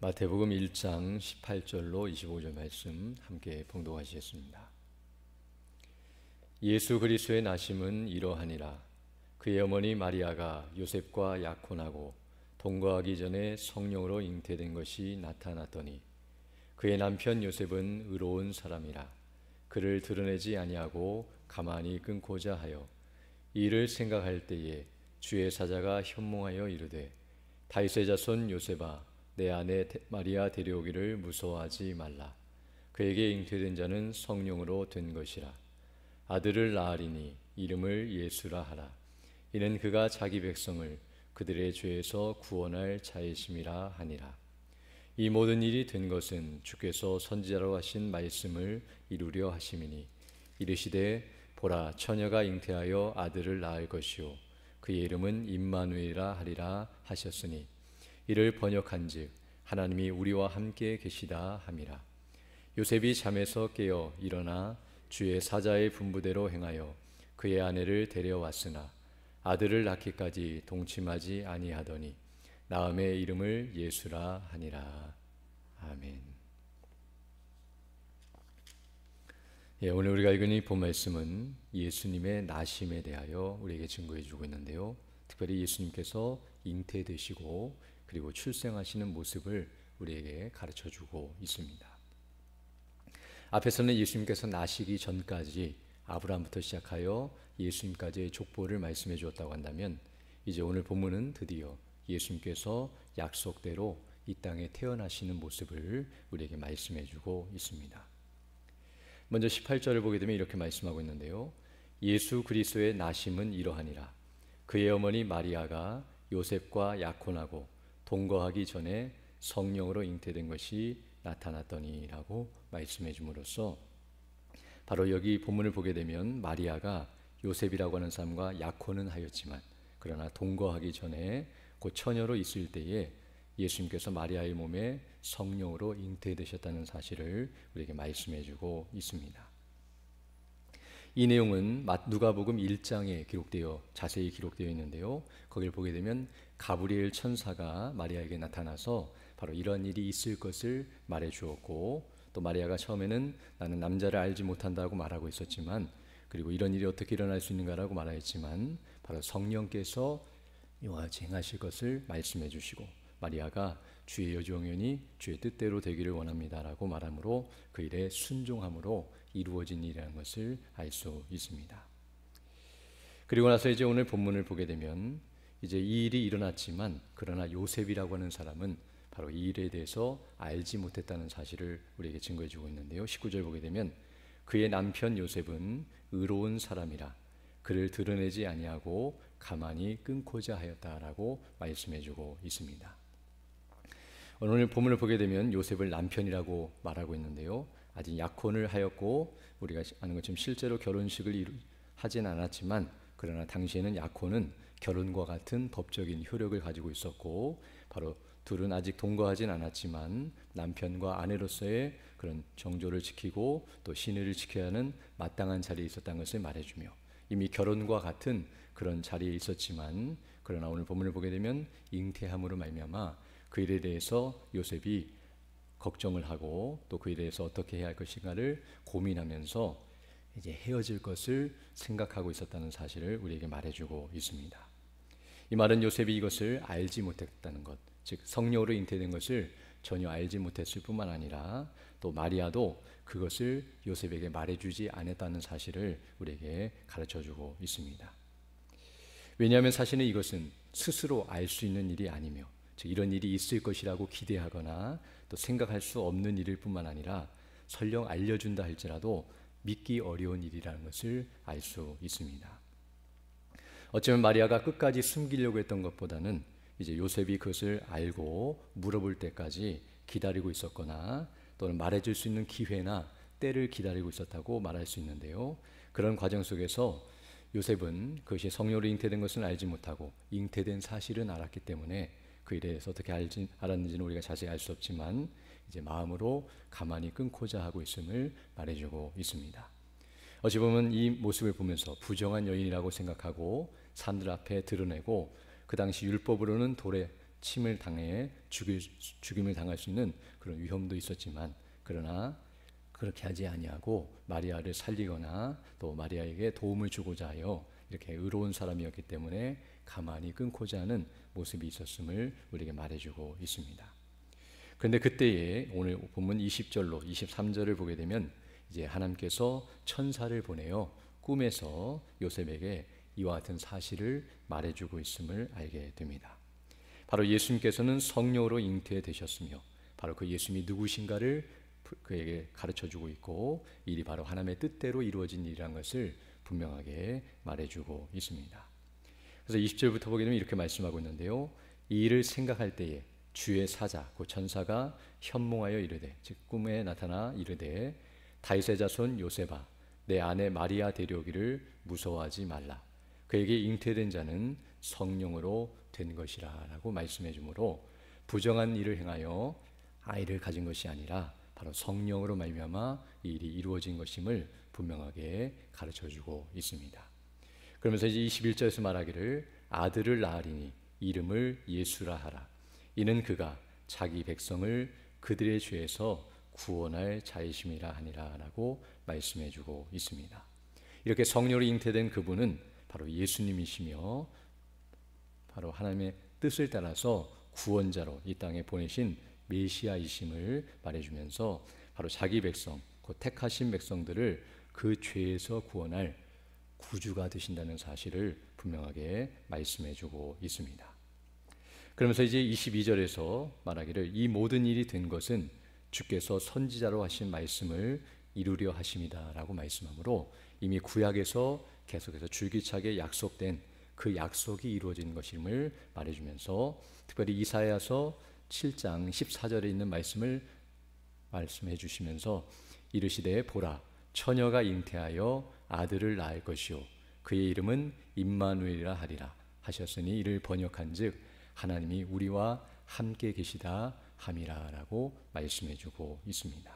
마태복음 1장 18절로 25절 말씀 함께 봉독하시겠습니다. 예수 그리스도의 나심은 이러하니라. 그의 어머니 마리아가 요셉과 약혼하고 동거하기 전에 성령으로 잉태된 것이 나타났더니 그의 남편 요셉은 의로운 사람이라. 그를 드러내지 아니하고 가만히 끊고자 하여 이를 생각할 때에 주의 사자가 현몽하여 이르되 다윗의 자손 요셉아 내 아내 마리아 데려오기를 무서워하지 말라. 그에게 잉태된 자는 성령으로 된 것이라. 아들을 낳으리니 이름을 예수라 하라. 이는 그가 자기 백성을 그들의 죄에서 구원할 자이심이라 하니라. 이 모든 일이 된 것은 주께서 선지자로 하신 말씀을 이루려 하심이니 이르시되 보라 처녀가 잉태하여 아들을 낳을 것이요 그의 이름은 임마누엘이라 하리라 하셨으니 이를 번역한즉 하나님이 우리와 함께 계시다 함이라. 요셉이 잠에서 깨어 일어나 주의 사자의 분부대로 행하여 그의 아내를 데려왔으나 아들을 낳기까지 동침하지 아니하더니 낳음의 이름을 예수라 하니라. 아멘. 오늘 우리가 읽은 이 본 말씀은 예수님의 나심에 대하여 우리에게 증거해 주고 있는데요. 특별히 예수님께서 잉태되시고 그리고 출생하시는 모습을 우리에게 가르쳐 주고 있습니다. 앞에서는 예수님께서 나시기 전까지 아브라함부터 시작하여 예수님까지의 족보를 말씀해 주었다고 한다면 이제 오늘 본문은 드디어 예수님께서 약속대로 이 땅에 태어나시는 모습을 우리에게 말씀해 주고 있습니다. 먼저 18절을 보게 되면 이렇게 말씀하고 있는데요. 예수 그리스도의 나심은 이러하니라. 그의 어머니 마리아가 요셉과 약혼하고 동거하기 전에 성령으로 잉태된 것이 나타났더니라고 말씀해 줌으로써 바로 여기 본문을 보게 되면 마리아가 요셉이라고 하는 사람과 약혼은 하였지만 그러나 동거하기 전에 곧 처녀로 있을 때에 예수님께서 마리아의 몸에 성령으로 잉태되셨다는 사실을 우리에게 말씀해 주고 있습니다. 이 내용은 누가복음 1장에 자세히 기록되어 있는데요. 거기를 보게 되면 가브리엘 천사가 마리아에게 나타나서 바로 이런 일이 있을 것을 말해 주었고 또 마리아가 처음에는 나는 남자를 알지 못한다고 말하고 있었지만 그리고 이런 일이 어떻게 일어날 수 있는가라고 말하였지만 바로 성령께서 이와 행하실 것을 말씀해 주시고 마리아가 주의 여종이니 주의 뜻대로 되기를 원합니다라고 말함으로 그 일에 순종함으로 이루어진 일이라는 것을 알 수 있습니다. 그리고 나서 이제 오늘 본문을 보게 되면 이제 이 일이 일어났지만 그러나 요셉이라고 하는 사람은 바로 이 일에 대해서 알지 못했다는 사실을 우리에게 증거해 주고 있는데요. 19절 보게 되면 그의 남편 요셉은 의로운 사람이라 그를 드러내지 아니하고 가만히 끊고자 하였다라고 말씀해 주고 있습니다. 오늘 본문을 보게 되면 요셉을 남편이라고 말하고 있는데요. 아직 약혼을 하였고 우리가 아는 것처럼 실제로 결혼식을 하진 않았지만 그러나 당시에는 약혼은 결혼과 같은 법적인 효력을 가지고 있었고 바로 둘은 아직 동거하진 않았지만 남편과 아내로서의 그런 정조를 지키고 또 신의를 지켜야 하는 마땅한 자리에 있었다는 것을 말해주며 이미 결혼과 같은 그런 자리에 있었지만 그러나 오늘 본문을 보게 되면 잉태함으로 말미암아 그 일에 대해서 요셉이 걱정을 하고 또 그 일에 대해서 어떻게 해야 할 것인가를 고민하면서 이제 헤어질 것을 생각하고 있었다는 사실을 우리에게 말해주고 있습니다. 이 말은 요셉이 이것을 알지 못했다는 것, 즉 성령으로 잉태된 것을 전혀 알지 못했을 뿐만 아니라 또 마리아도 그것을 요셉에게 말해주지 않았다는 사실을 우리에게 가르쳐주고 있습니다. 왜냐하면 사실은 이것은 스스로 알 수 있는 일이 아니며 즉 이런 일이 있을 것이라고 기대하거나 또 생각할 수 없는 일일 뿐만 아니라 설령 알려준다 할지라도 믿기 어려운 일이라는 것을 알 수 있습니다. 어쩌면 마리아가 끝까지 숨기려고 했던 것보다는 이제 요셉이 그것을 알고 물어볼 때까지 기다리고 있었거나 또는 말해줄 수 있는 기회나 때를 기다리고 있었다고 말할 수 있는데요. 그런 과정 속에서 요셉은 그것이 성령으로 잉태된 것은 알지 못하고 잉태된 사실은 알았기 때문에 그 일에 대해서 어떻게 알았는지는 우리가 자세히 알 수 없지만 이제 마음으로 가만히 끊고자 하고 있음을 말해주고 있습니다. 어찌 보면 이 모습을 보면서 부정한 여인이라고 생각하고 사람들 앞에 드러내고 그 당시 율법으로는 돌에 침을 당해 죽임을 당할 수 있는 그런 위험도 있었지만, 그러나 그렇게 하지 아니하고 마리아를 살리거나 또 마리아에게 도움을 주고자 하여 이렇게 의로운 사람이었기 때문에 가만히 끊고자 하는 모습이 있었음을 우리에게 말해주고 있습니다. 그런데 그때에 오늘 본문 20절로 23절을 보게 되면 이제 하나님께서 천사를 보내어 꿈에서 요셉에게 이와 같은 사실을 말해주고 있음을 알게 됩니다. 바로 예수님께서는 성령으로 잉태되셨으며 바로 그 예수님이 누구신가를 그에게 가르쳐주고 있고, 일이 바로 하나님의 뜻대로 이루어진 일이라는 것을 분명하게 말해주고 있습니다. 그래서 20절부터 보게 되면 이렇게 말씀하고 있는데요, 이 일을 생각할 때에 주의 사자 그 천사가 현몽하여 이르되, 즉 꿈에 나타나 이르되, 다윗의 자손 요셉아 내 아내 마리아 데려오기를 무서워하지 말라. 그에게 잉태된 자는 성령으로 된 것이라 라고 말씀해 주므로, 부정한 일을 행하여 아이를 가진 것이 아니라 바로 성령으로 말미암아 이 일이 이루어진 것임을 분명하게 가르쳐주고 있습니다. 그러면서 이제 21절에서 말하기를 아들을 낳으리니 이름을 예수라 하라. 이는 그가 자기 백성을 그들의 죄에서 구원할 자이심이라 하니라 라고 말씀해주고 있습니다. 이렇게 성령으로 잉태된 그분은 바로 예수님이시며 바로 하나님의 뜻을 따라서 구원자로 이 땅에 보내신 메시아이심을 말해주면서 바로 자기 백성, 곧 택하신 백성들을 그 죄에서 구원할 구주가 되신다는 사실을 분명하게 말씀해주고 있습니다. 그러면서 이제 22절에서 말하기를 이 모든 일이 된 것은 주께서 선지자로 하신 말씀을 이루려 하심이다 라고 말씀하므로, 이미 구약에서 계속해서 줄기차게 약속된 그 약속이 이루어진 것임을 말해주면서, 특별히 이사야서 7장 14절에 있는 말씀을 말씀해 주시면서 이르시되 보라 처녀가 잉태하여 아들을 낳을 것이요 그의 이름은 임마누엘이라 하리라 하셨으니 이를 번역한즉 하나님이 우리와 함께 계시다 함이라 라고 말씀해 주고 있습니다.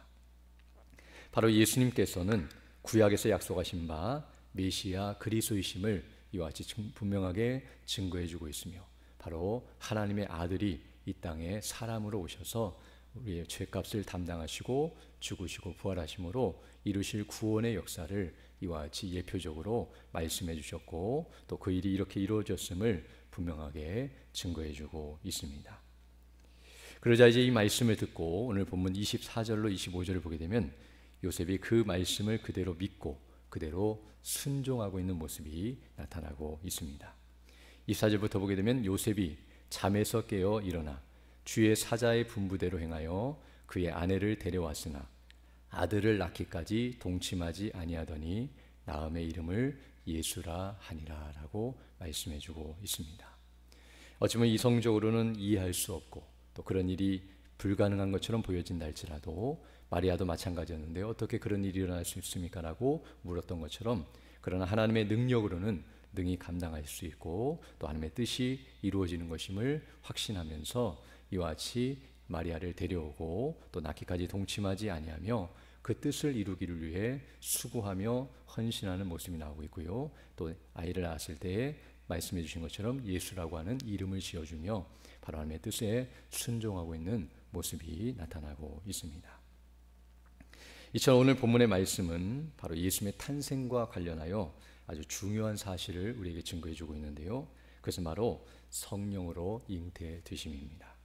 바로 예수님께서는 구약에서 약속하신 바 메시아 그리스도이심을 이와 같이 분명하게 증거해 주고 있으며, 바로 하나님의 아들이 이 땅에 사람으로 오셔서 우리의 죄값을 담당하시고 죽으시고 부활하심으로 이루실 구원의 역사를 이와 같이 예표적으로 말씀해 주셨고, 또 그 일이 이렇게 이루어졌음을 분명하게 증거해 주고 있습니다. 그러자 이제 이 말씀을 듣고 오늘 본문 24절로 25절을 보게 되면 요셉이 그 말씀을 그대로 믿고 그대로 순종하고 있는 모습이 나타나고 있습니다. 24절부터 보게 되면 요셉이 잠에서 깨어 일어나 주의 사자의 분부대로 행하여 그의 아내를 데려왔으나 아들을 낳기까지 동침하지 아니하더니 낳음의 이름을 예수라 하니라 라고 말씀해 주고 있습니다. 어쩌면 이성적으로는 이해할 수 없고 또 그런 일이 불가능한 것처럼 보여진다 할지라도 마리아도 마찬가지였는데 어떻게 그런 일이 일어날 수 있습니까? 라고 물었던 것처럼, 그러나 하나님의 능력으로는 능히 감당할 수 있고 또 하나님의 뜻이 이루어지는 것임을 확신하면서 이와 같이 마리아를 데려오고 또 낳기까지 동침하지 아니하며 그 뜻을 이루기를 위해 수고하며 헌신하는 모습이 나오고 있고요. 또 아이를 낳았을 때에 말씀해 주신 것처럼 예수라고 하는 이름을 지어주며 바로 하나님의 뜻에 순종하고 있는 모습이 나타나고 있습니다. 이처럼 오늘 본문의 말씀은 바로 예수님의 탄생과 관련하여 아주 중요한 사실을 우리에게 증거해 주고 있는데요, 그것은 바로 성령으로 잉태되심입니다.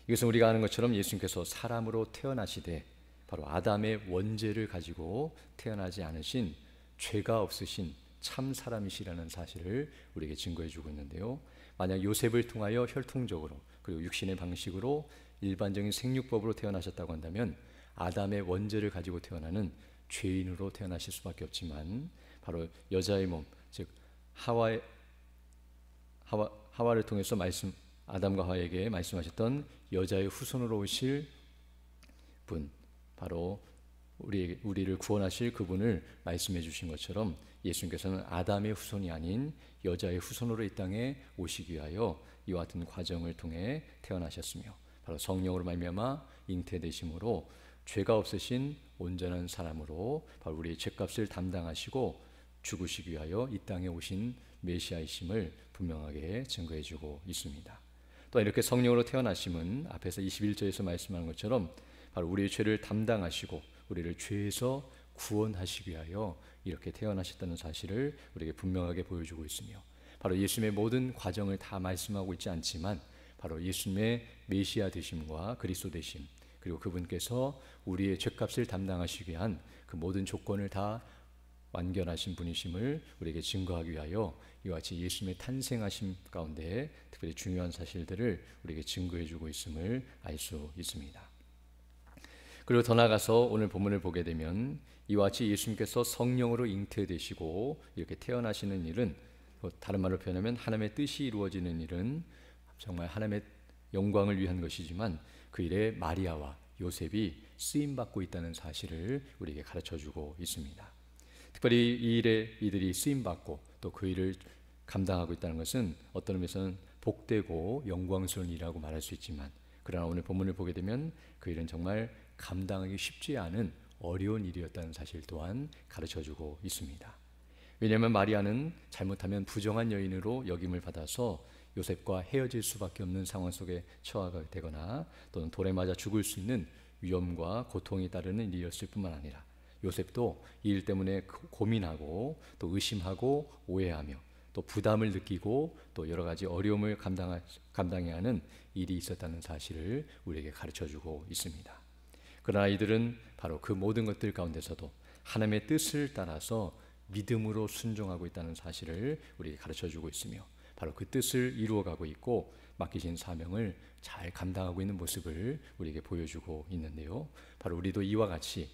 이것은 우리가 아는 것처럼 예수님께서 사람으로 태어나시되 바로 아담의 원죄를 가지고 태어나지 않으신 죄가 없으신 참 사람이시라는 사실을 우리에게 증거해 주고 있는데요, 만약 요셉을 통하여 혈통적으로 그리고 육신의 방식으로 일반적인 생육법으로 태어나셨다고 한다면 아담의 원죄를 가지고 태어나는 죄인으로 태어나실 수밖에 없지만, 바로 여자의 몸, 즉 하와를 통해서 아담과 하와에게 말씀하셨던 여자의 후손으로 오실 분, 바로 우리를 구원하실 그분을 말씀해 주신 것처럼 예수님께서는 아담의 후손이 아닌 여자의 후손으로 이 땅에 오시기 위하여 이와 같은 과정을 통해 태어나셨으며, 바로 성령으로 말미암아 잉태되심으로 죄가 없으신 온전한 사람으로 바로 우리의 죄값을 담당하시고 죽으시기 위하여 이 땅에 오신 메시아이심을 분명하게 증거해 주고 있습니다. 또 이렇게 성령으로 태어나심은 앞에서 21절에서 말씀하는 것처럼 바로 우리의 죄를 담당하시고 우리를 죄에서 구원하시기 위하여 이렇게 태어나셨다는 사실을 우리에게 분명하게 보여주고 있으며, 바로 예수님의 모든 과정을 다 말씀하고 있지 않지만 바로 예수님의 메시아 되심과 그리스도 되심, 그리고 그분께서 우리의 죄값을 담당하시기 위한 그 모든 조건을 다 완결하신 분이심을 우리에게 증거하기 위하여 이와 같이 예수님의 탄생하심 가운데 특별히 중요한 사실들을 우리에게 증거해 주고 있음을 알 수 있습니다. 그리고 더 나아가서 오늘 본문을 보게 되면 이와 같이 예수님께서 성령으로 잉태되시고 이렇게 태어나시는 일은, 다른 말로 표현하면 하나님의 뜻이 이루어지는 일은 정말 하나님의 영광을 위한 것이지만 그 일에 마리아와 요셉이 쓰임받고 있다는 사실을 우리에게 가르쳐주고 있습니다. 특별히 이 일에 이들이 쓰임받고 또 그 일을 감당하고 있다는 것은 어떤 의미에서는 복되고 영광스러운 일이라고 말할 수 있지만, 그러나 오늘 본문을 보게 되면 그 일은 정말 감당하기 쉽지 않은 어려운 일이었다는 사실 또한 가르쳐주고 있습니다. 왜냐하면 마리아는 잘못하면 부정한 여인으로 역임을 받아서 요셉과 헤어질 수밖에 없는 상황 속에 처하게 되거나 또는 돌에 맞아 죽을 수 있는 위험과 고통이 따르는 일이었을 뿐만 아니라 요셉도 이 일 때문에 고민하고 또 의심하고 오해하며 또 부담을 느끼고 또 여러 가지 어려움을 감당해야 하는 일이 있었다는 사실을 우리에게 가르쳐주고 있습니다. 그러나 이들은 바로 그 모든 것들 가운데서도 하나님의 뜻을 따라서 믿음으로 순종하고 있다는 사실을 우리에게 가르쳐주고 있으며, 바로 그 뜻을 이루어가고 있고 맡기신 사명을 잘 감당하고 있는 모습을 우리에게 보여주고 있는데요, 바로 우리도 이와 같이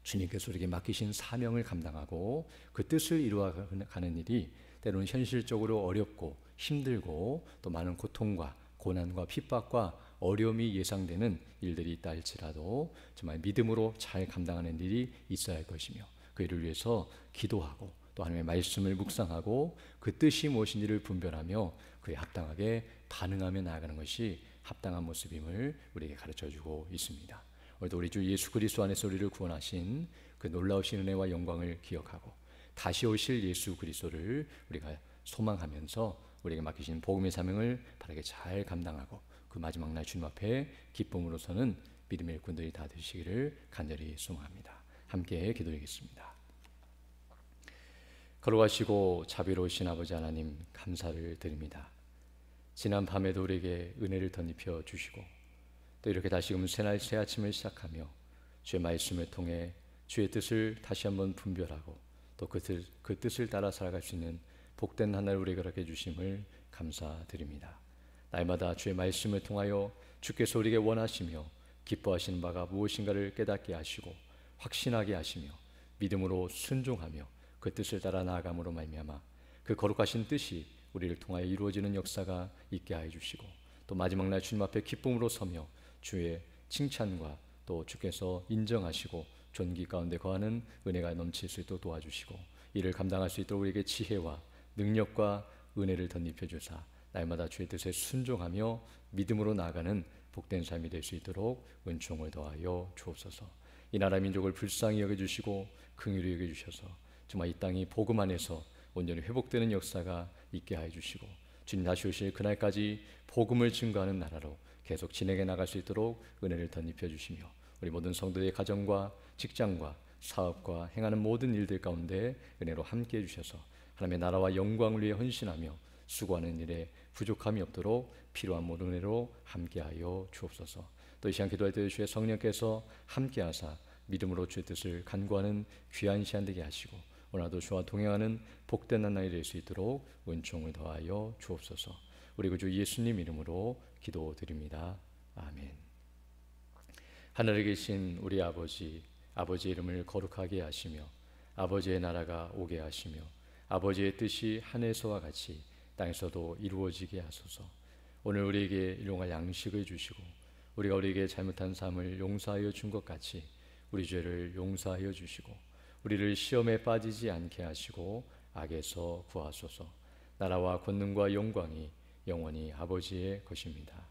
주님께서 우리에게 맡기신 사명을 감당하고 그 뜻을 이루어가는 일이 때로는 현실적으로 어렵고 힘들고 또 많은 고통과 고난과 핍박과 어려움이 예상되는 일들이 있다 할지라도 정말 믿음으로 잘 감당하는 일이 있어야 할 것이며, 그 일을 위해서 기도하고 또 하나님의 말씀을 묵상하고 그 뜻이 무엇인지를 분별하며 그에 합당하게 반응하며 나아가는 것이 합당한 모습임을 우리에게 가르쳐주고 있습니다. 오늘도 우리 주 예수 그리스도 안에서 우리를 구원하신 그 놀라우신 은혜와 영광을 기억하고 다시 오실 예수 그리스도를 우리가 소망하면서 우리에게 맡기신 복음의 사명을 바르게 잘 감당하고 그 마지막 날 주님 앞에 기쁨으로서는 믿음의 일꾼들이 다 되시기를 간절히 소망합니다. 함께 기도드리겠습니다. 걸어가시고 자비로우신 아버지 하나님, 감사를 드립니다. 지난 밤에도 우리에게 은혜를 덧입혀 주시고 또 이렇게 다시금 새날 새 아침을 시작하며 주의 말씀을 통해 주의 뜻을 다시 한번 분별하고 또 그 뜻을 따라 살아갈 수 있는 복된 한 날 우리에게 허락해 주심을 감사드립니다. 날마다 주의 말씀을 통하여 주께서 우리에게 원하시며 기뻐하시는 바가 무엇인가를 깨닫게 하시고 확신하게 하시며 믿음으로 순종하며 그 뜻을 따라 나아감으로 말미암아 그 거룩하신 뜻이 우리를 통하여 이루어지는 역사가 있게 하여 주시고 또 마지막 날 주님 앞에 기쁨으로 서며 주의 칭찬과 또 주께서 인정하시고 존귀 가운데 거하는 은혜가 넘칠 수 있도록 도와주시고 이를 감당할 수 있도록 우리에게 지혜와 능력과 은혜를 덧입혀 주사 날마다 주의 뜻에 순종하며 믿음으로 나아가는 복된 삶이 될 수 있도록 은총을 더하여 주옵소서. 이 나라 민족을 불쌍히 여겨주시고 긍휼히 여겨주셔서 정말 이 땅이 복음 안에서 온전히 회복되는 역사가 있게 하여 주시고 주님 다시 오실 그날까지 복음을 증거하는 나라로 계속 진행해 나갈 수 있도록 은혜를 덧입혀 주시며 우리 모든 성도의 가정과 직장과 사업과 행하는 모든 일들 가운데 은혜로 함께 해주셔서 하나님의 나라와 영광을 위해 헌신하며 수고하는 일에 부족함이 없도록 필요한 모든 은혜로 함께하여 주옵소서. 또 이 시간 기도할 때 주의 성령께서 함께하사 믿음으로 주의 뜻을 간구하는 귀한 시간 되게 하시고 오늘도 주와 동행하는 복된 날이 될 수 있도록 은총을 더하여 주옵소서. 우리 구주 예수님 이름으로 기도드립니다. 아멘. 하늘에 계신 우리 아버지, 아버지의 이름을 거룩하게 하시며 아버지의 나라가 오게 하시며 아버지의 뜻이 하늘에서와 같이 땅에서도 이루어지게 하소서. 오늘 우리에게 일용할 양식을 주시고 우리가 우리에게 잘못한 삶을 용서하여 준 것 같이 우리 죄를 용서하여 주시고 우리를 시험에 빠지지 않게 하시고 악에서 구하소서. 나라와 권능과 영광이 영원히 아버지의 것입니다.